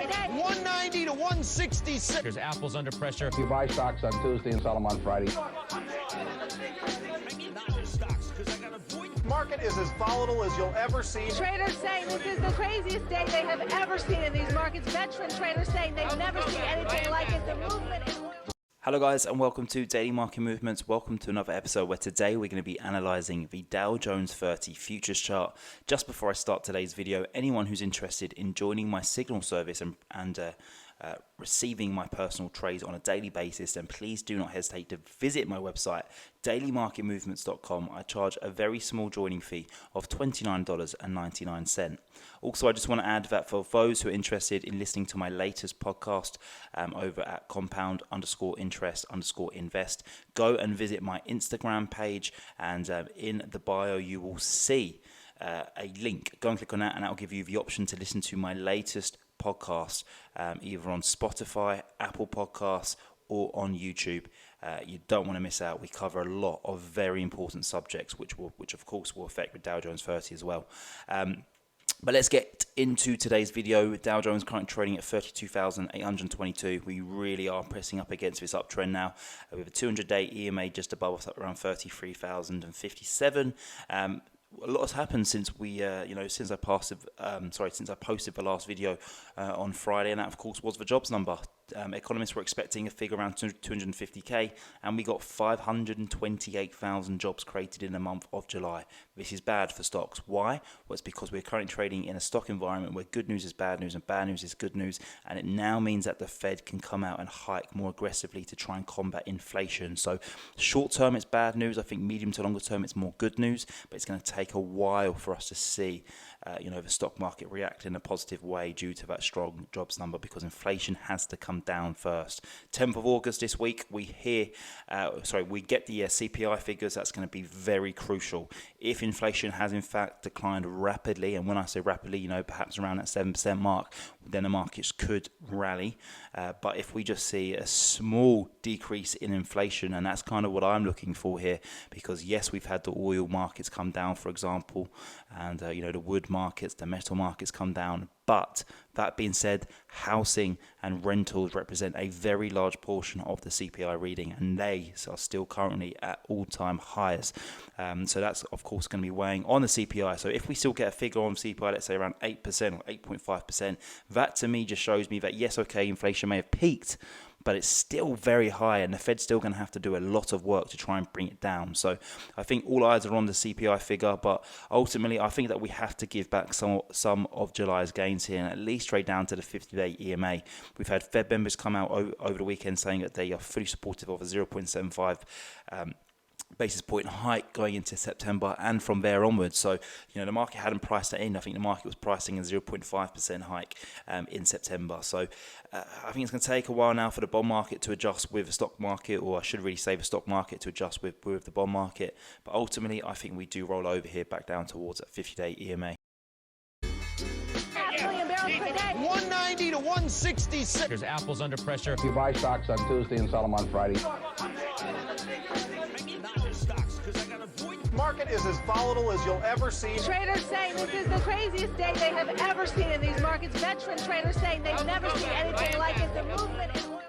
per day. 190 to 166. There's Apple's under pressure. You buy stocks on Tuesday and sell them on Friday. Market is as volatile as you'll ever see. Traders saying this is the craziest day they have ever seen in these markets. Veteran traders saying they've never seen anything like it. The movement in oil. Hello guys and welcome to Daily Market Movements. Welcome to another episode where today we're going to be analysing the Dow Jones 30 futures chart. Just before I start today's video, anyone who's interested in joining my Signal service and receiving my personal trades on a daily basis, then please do not hesitate to visit my website dailymarketmovements.com. I charge a very small joining fee of $29.99. Also, I just want to add that for those who are interested in listening to my latest podcast over at compound_interest_invest, go and visit my Instagram page, and in the bio you will see a link. Go and click on that and that will give you the option to listen to my latest podcast either on Spotify, Apple Podcasts or on YouTube. You don't want to miss out. We cover a lot of very important subjects which of course will affect the Dow Jones 30 as well. But let's get into today's video. Dow Jones currently trading at 32,822. We really are pressing up against this uptrend now. We have a 200-day EMA just above us at around 33,057. A lot has happened since we, since I posted the last video on Friday, and that of course was the jobs number. Economists were expecting a figure around 250k, and we got 528,000 jobs created in the month of July. This is bad for stocks. Why? Well, it's because we're currently trading in a stock environment where good news is bad news and bad news is good news, and it now means that the Fed can come out and hike more aggressively to try and combat inflation. So short term it's bad news. I think medium to longer term it's more good news, but it's going to take a while for us to see the stock market react in a positive way due to that strong jobs number, because inflation has to come down first. 10th of August this week, we get the CPI figures. That's going to be very crucial. If inflation has in fact declined rapidly, and when I say rapidly, perhaps around that 7% mark, then the markets could rally. But if we just see a small decrease in inflation, and that's kind of what I'm looking for here, because yes, we've had the oil markets come down, for example, and the wood markets, the metal markets come down. But that being said, housing and rentals represent a very large portion of the CPI reading, and they are still currently at all-time highs. So that's, of course, going to be weighing on the CPI. So if we still get a figure on CPI, let's say around 8% or 8.5%, that to me just shows me that, yes, okay, inflation may have peaked, but it's still very high, and the Fed's still going to have to do a lot of work to try and bring it down. So I think all eyes are on the CPI figure, but ultimately I think that we have to give back some of July's gains here and at least trade down to the 50-day EMA. We've had Fed members come out over the weekend saying that they are fully supportive of a 0.75 basis point hike going into September and from there onwards. So, the market hadn't priced that in. I think the market was pricing a 0.5% hike in September. So I think it's going to take a while now for the bond market to adjust with the stock market, or I should really say the stock market to adjust with the bond market. But ultimately, I think we do roll over here back down towards that 50-day EMA. 190 to 166. There's Apple's under pressure. You buy stocks on Tuesday and sell them on Friday. Market is as volatile as you'll ever see. Traders saying this is the craziest day they have ever seen in these markets. Veteran traders saying they've never seen anything like it. The movement in oil.